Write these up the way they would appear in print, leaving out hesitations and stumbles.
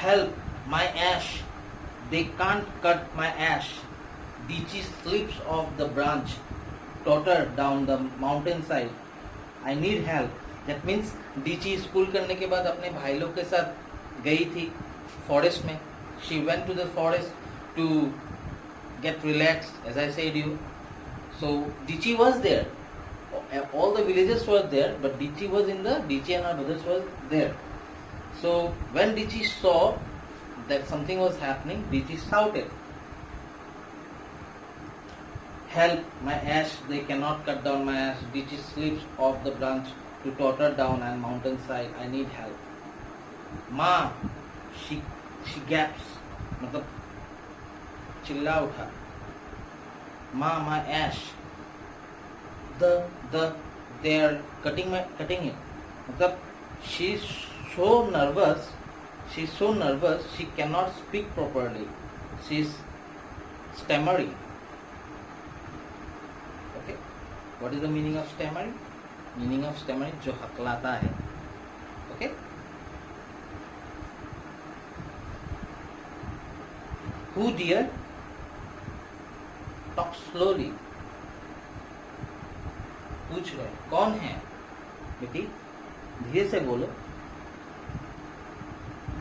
Help, my ash. They can't cut my ash. Dichi slips off the branch, totter down the mountainside. I need help. That means Dichi school करने के बाद अपने भाई लोग के साथ गई थी फॉरेस्ट में. She went to the forest to get relaxed, as I said you. So Dichi was there. All the villagers were there, but Dichi and her brothers were there. So when Dichi saw that something was happening, Dichi shouted, "Help, my ash, they cannot cut down my ash. Dichi slips off the branch to totter down a mountainside. I need help." Ma, she gaps, मतलब चिल्ला उठा. Ma, my ash, they are cutting it. मतलब she's so nervous, she cannot speak properly. She's stammering. Okay, what is the meaning of stammering? Meaning of stammering, जो हकलाता है. Okay, who dear? Talk slowly. पूछ रहे कौन है बेटी, धीरे से बोलो.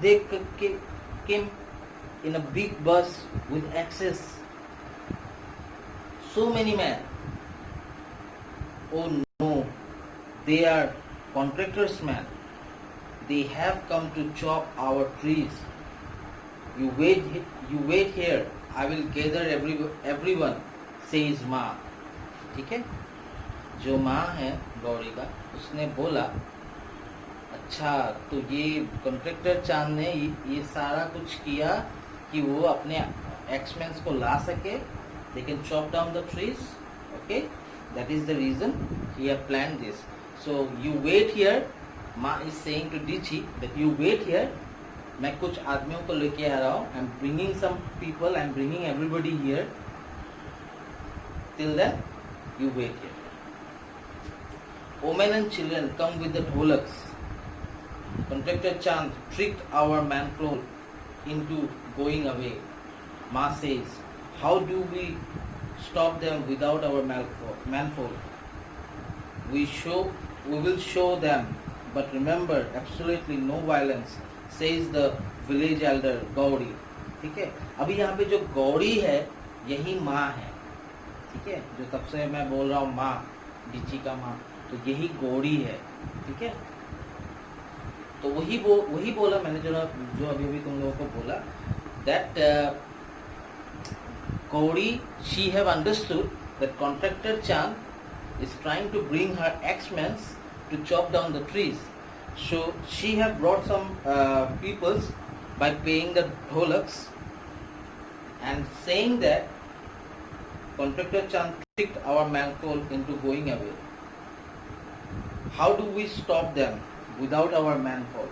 They came in a big bus with axes. So many men. Oh no, they are contractors' men. They have come to chop our trees. You wait here. I will gather everyone, says Ma. ठीक है, जो माँ है गौरी का, उसने बोला, अच्छा तो ये कॉन्ट्रैक्टर चांद ने ये सारा कुछ किया कि वो अपने एक्समेंस को ला सके. They can chop down the trees. Okay, that is the reason he have planned this. So you wait here. Ma is saying to Dichi that you wait here. मैं कुछ आदमियों को लेके आ रहा हूँ. I'm bringing some people. I'm bringing everybody here. Till then, you wait here. Women and children come with the dholaks. Contractor Chand tricked our manfold into going away. Ma says, how do we stop them without our manfold? We will show them, but remember, absolutely no violence, says the village elder Gauri. ठीक है, अभी यहाँ पे जो गौरी है यही माँ है. ठीक है, जो तब से मैं बोल रहा हूँ माँ, डिची का माँ, तो यही गौरी है. ठीक है, तो वही बोला मैंने जो अभी तुम लोगों को बोला, that Gauri, she have understood that contractor Chand is trying to bring her axemen to chop down the trees. So she have brought some peoples by paying the dholaks and saying that contractor Chand tricked our manfold into going away. How do we stop them without our manfold?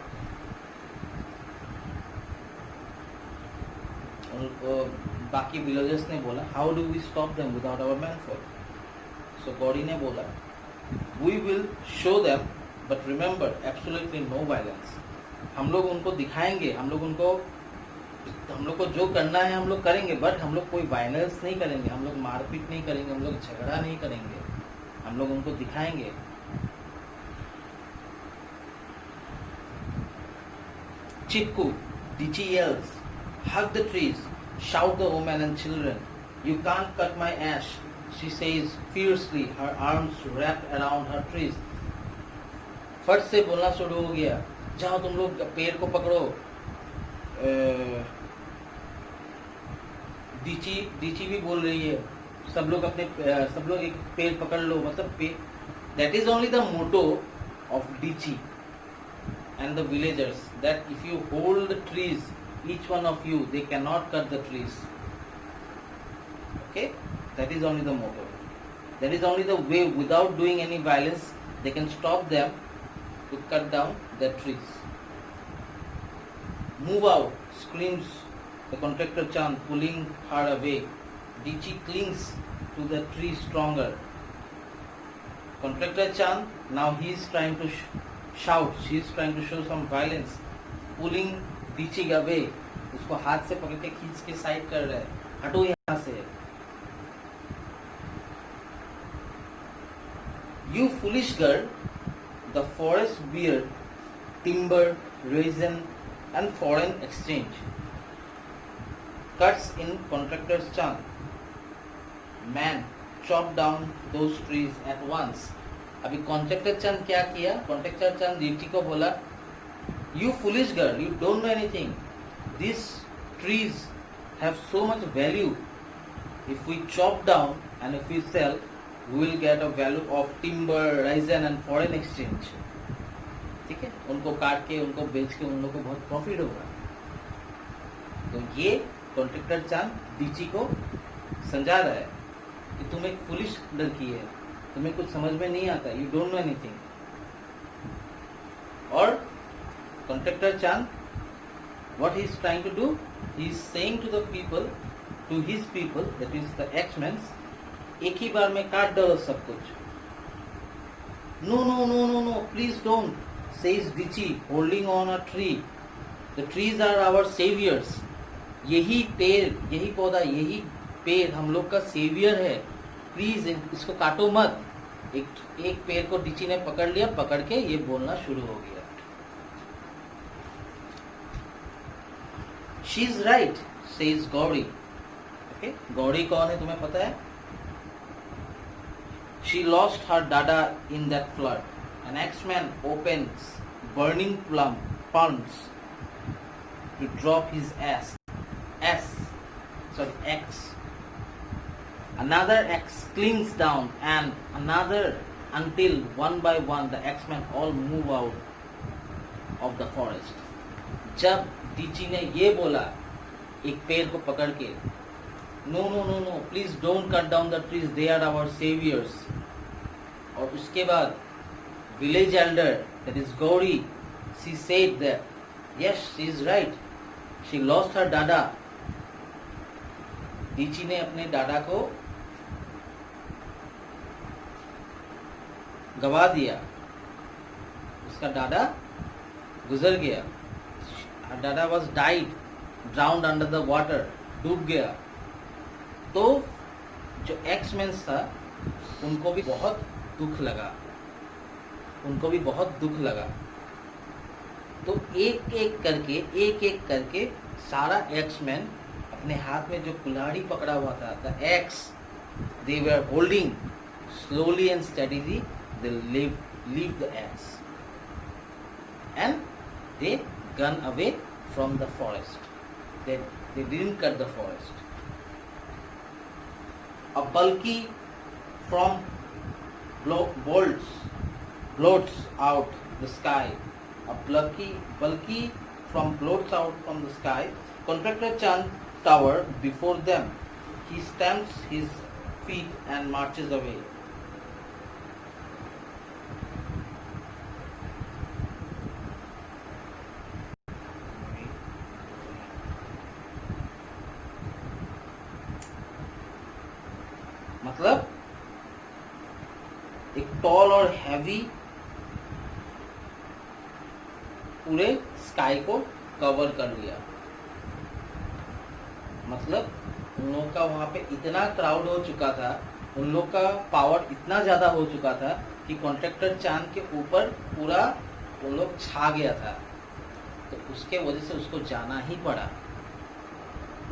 बाकी villagers ने बोला, how do we stop them without our manfold. So Gauri ने बोला, we will show them, but remember absolutely no violence. हम लोग उनको दिखाएंगे, हम लोग को जो करना है हम लोग करेंगे, बट हम लोग कोई वायलेंस नहीं करेंगे, हम लोग मारपीट नहीं करेंगे, हम लोग झगड़ा नहीं करेंगे, हम लोग उनको दिखाएंगे. चिपकू, Dichi yells, hug the trees, shout the women and children. You can't cut my ash, she says fiercely, her arms wrapped around her trees. फट से बोलना शुरू हो गया, जाओ तुम लोग पेड़ को पकड़ो. डिची भी बोल रही है, सब लोग एक पेड़ पकड़ लो. मतलब that is only the motto of Dichi and the villagers, that if you hold the trees, each one of you, they cannot cut the trees. Okay, that is only the motto. That is only the way, without doing any violence, they can stop them to cut down the trees. Move out, screams the contractor Chand, pulling her away. Dichi clings to the tree stronger. Contractor Chand, now he is trying to shout, she is trying to show some violence, pulling teaching away, उसको हाथ से पकड़ के खींच के side कर रहा है, हटो यहाँ से। You foolish girl, the forest bear timber, resin and foreign exchange. Cuts in contractor's chunk. Man chop down those trees at once. अभी कॉन्ट्रैक्टर चंद क्या किया? कॉन्ट्रैक्टर चंद रीटी को बोला, You foolish girl, you don't know anything. These trees have so much value. If we chop down and if we sell, we will get a value of timber, resin and foreign exchange. ठीक है, उनको काट के उनको बेच के उन लोगों को बहुत प्रॉफिट होगा। तो ये कॉन्ट्रैक्टर चांद डीची को समझा रहा है कि तुम एक पुलिस लड़की है, तुम्हें कुछ समझ में नहीं आता, यू डोंट नो एनीथिंग। और contractor Chand what he is trying to do, he is saying to the people, to his people, that is the axemen, एक ही बार में काट डालो सब कुछ। No no no no no, please don't, says Dichi, holding on a tree. The trees are our saviors. यही पेड़, यही पौधा, यही पेड़ हम लोग का सेवियर है, प्लीज इसको काटो मत। एक पेड़ को डिची ने पकड़ लिया, पकड़ के ये बोलना शुरू हो गया, she is right, says Gauri. Okay, Gauri कौन है तुम्हें पता है? She lost her dada in that flood. An axeman opens burning palms to drop his axe. Another axe clings down and another, until one by one the axemen all move out of the forest. जब डीची ने ये बोला एक पेड़ को पकड़ के, no no no no, please don't cut down the trees, they are our saviours. और उसके बाद village elder, that is Gauri, she said that yes, she is right, she lost her dada. डीची ने अपने डाडा को गवा दिया, उसका डाडा गुजर गया। Her dada was died, drowned under the water, डूब गया। तो जो एक्समैन था उनको भी बहुत दुख लगा, उनको भी बहुत दुख लगा। तो एक एक करके सारा एक्समैन अपने हाथ में जो कुल्हाड़ी पकड़ा हुआ था, the axe they were holding, slowly and steadily they leave the axe and they gone away from the forest. They didn't cut the forest. A बल्कि from blots out the sky, a bulky from blots out from the sky. Contractor Chand tower before them. He stamps his feet and marches away. मतलब एक toll और heavy पूरे sky को cover कर लिया। मतलब उन लोग का वहां पे इतना क्राउड हो चुका था, उन लोग का पावर इतना ज्यादा हो चुका था कि कॉन्ट्रैक्टर चांद के ऊपर पूरा उन लोग छा गया था। तो उसके वजह से उसको जाना ही पड़ा।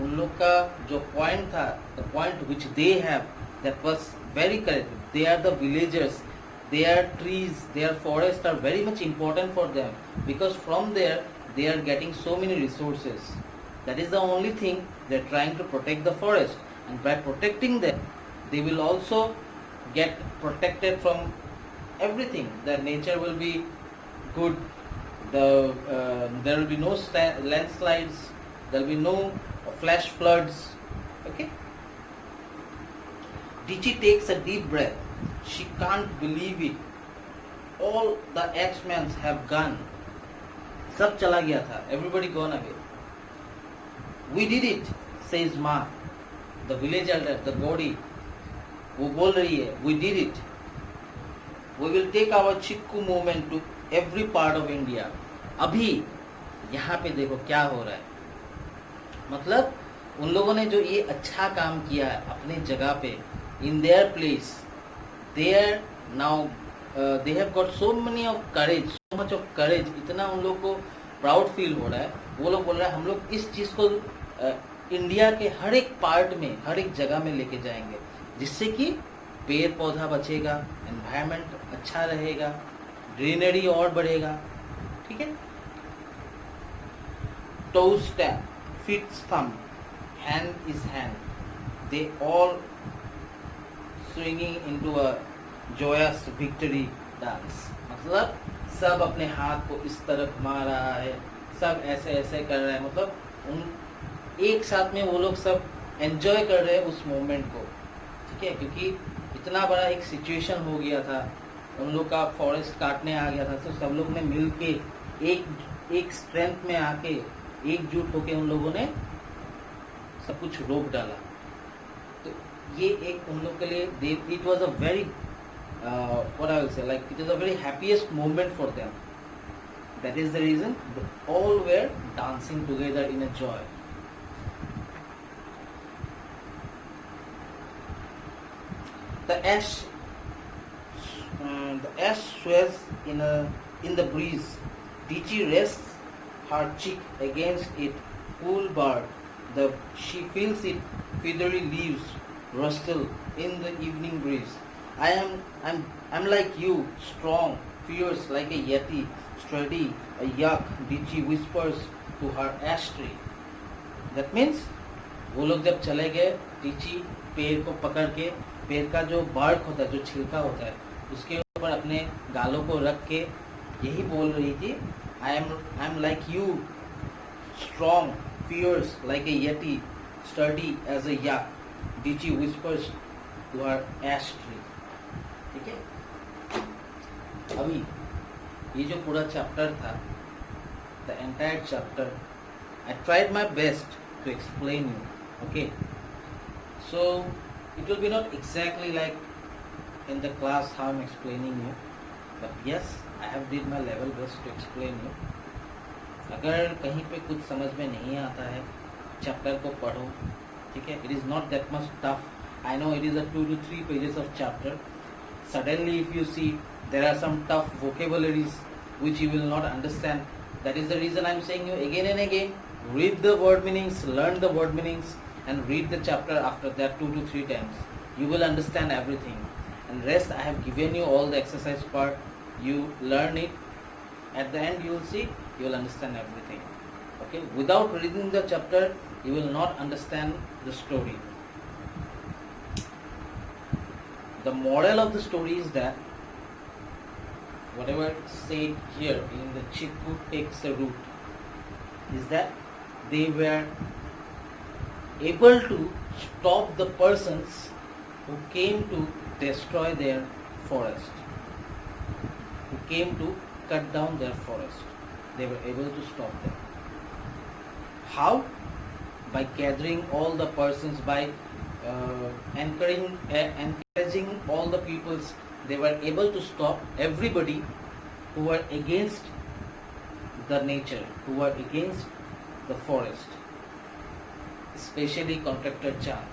उन लोग का जो पॉइंट था, the point which they have, that was very correct. They are the villagers, their trees, their forests are very much important for them, because from there they are getting so many resources. That is the only thing they are trying to protect the forest, and by protecting them they will also get protected from everything. The nature will be good, there will be no landslides, there will be no flash floods. Okay, Dichi takes a deep breath. She can't believe it. All the axemen have gone. सब चला गया था. Everybody gone away. We did it, says Ma, the village elder, the Gaudi. वो बोल रही है, we did it. We will take our Chikku movement to every part of India. अभी यहाँ पे देखो क्या हो रहा है, मतलब उन लोगों ने जो ये अच्छा काम किया है अपने जगह पे, in their place, they are now, they have got so money of courage, so much of courage, इतना उन लोग को प्राउड फील हो रहा है। वो लोग बोल रहे हैं हम लोग इस चीज़ को इंडिया के हर एक पार्ट में, हर एक जगह में लेके जाएंगे, जिससे कि पेड़ पौधा बचेगा, एनवायरनमेंट अच्छा रहेगा, ग्रीनरी और बढ़ेगा। ठीक है। Toes tap, feet thumb, hand is hand, they all swinging into a joyous victory dance, मतलब सब अपने हाथ को इस तरफ घुमा रहा है, सब ऐसे ऐसे कर रहे हैं, मतलब उन एक साथ में वो लोग सब एंजॉय कर रहे हैं उस मोमेंट को। ठीक है, क्योंकि इतना बड़ा एक सिचुएशन हो गया था, उन लोग का फॉरेस्ट काटने आ गया था, तो सब लोग ने मिल के एक स्ट्रेंथ में आके एकजुट होके उन लोगों ने सब कुछ रोक डाला। तो ये एक उन लोग के लिए it was a very what I will say, like it is a very happiest moment for them. That is the reason all were dancing together in a joy. The ash sways in the breeze. Tichi rests her cheek against it, cool bird. She feels it feathery leaves rustle in the evening breeze. I'm like you, strong, fierce like a yeti, sturdy, a yak, Dichi whispers to her ash tree. That means वो लोग जब चले गए, टीची पेड़ को पकड़ के, पेड़ का जो बार्क होता है, जो छिलका होता है, उसके ऊपर अपने गालों को रख के यही बोल रही थी, I'm like you, strong, fierce like a yeti, sturdy as a yak, Dichi whispers to her ash tree. ठीक है। अभी ये जो पूरा चैप्टर था, the entire chapter, I tried my best to explain you, okay, so it will be not exactly like in the class how I am explaining you, but yes I have did my level best to explain you. अगर कहीं पे कुछ समझ में नहीं आता है, chapter को पढ़ो, ठीक है, it is not that much tough, I know it is a 2 to 3 pages of chapter. Suddenly if you see there are some tough vocabularies which you will not understand, that is the reason I am saying you again and again, read the word meanings, learn the word meanings, and read the chapter after that 2 to 3 times. You will understand everything, and rest I have given you all the exercise part, you learn it, at the end you will see, you will understand everything. Okay, without reading the chapter you will not understand the story. The moral of the story is that whatever said here in the Chickfoot Takes the Root is that they were able to stop the persons who came to destroy their forest, who came to cut down their forest. They were able to stop them. How? By gathering all the persons, by encouraging all the peoples. They were able to stop everybody who were against the nature, who were against the forest, especially Contractor Chand.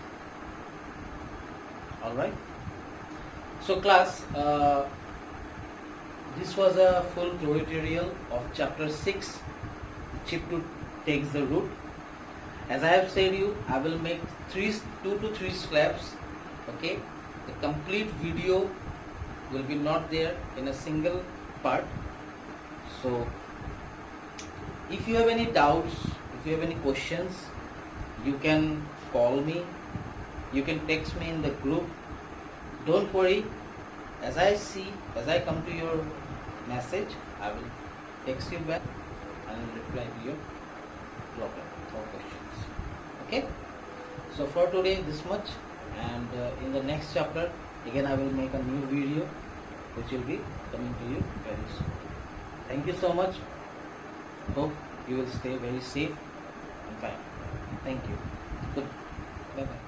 Alright, so class, this was a full tutorial of chapter 6, Chiptooth Takes the Root. As I have said you, I will make 2 to 3 slabs. Okay, the complete video will be not there in a single part. So if you have any doubts, if you have any questions, you can call me, you can text me in the group. Don't worry, as I come to your message, I will text you back and will reply to your problem or questions. Okay, so for today this much, and in the next chapter again I will make a new video which will be coming to you very soon. Thank you so much, hope you will stay very safe and fine. Thank you. Good. Bye bye.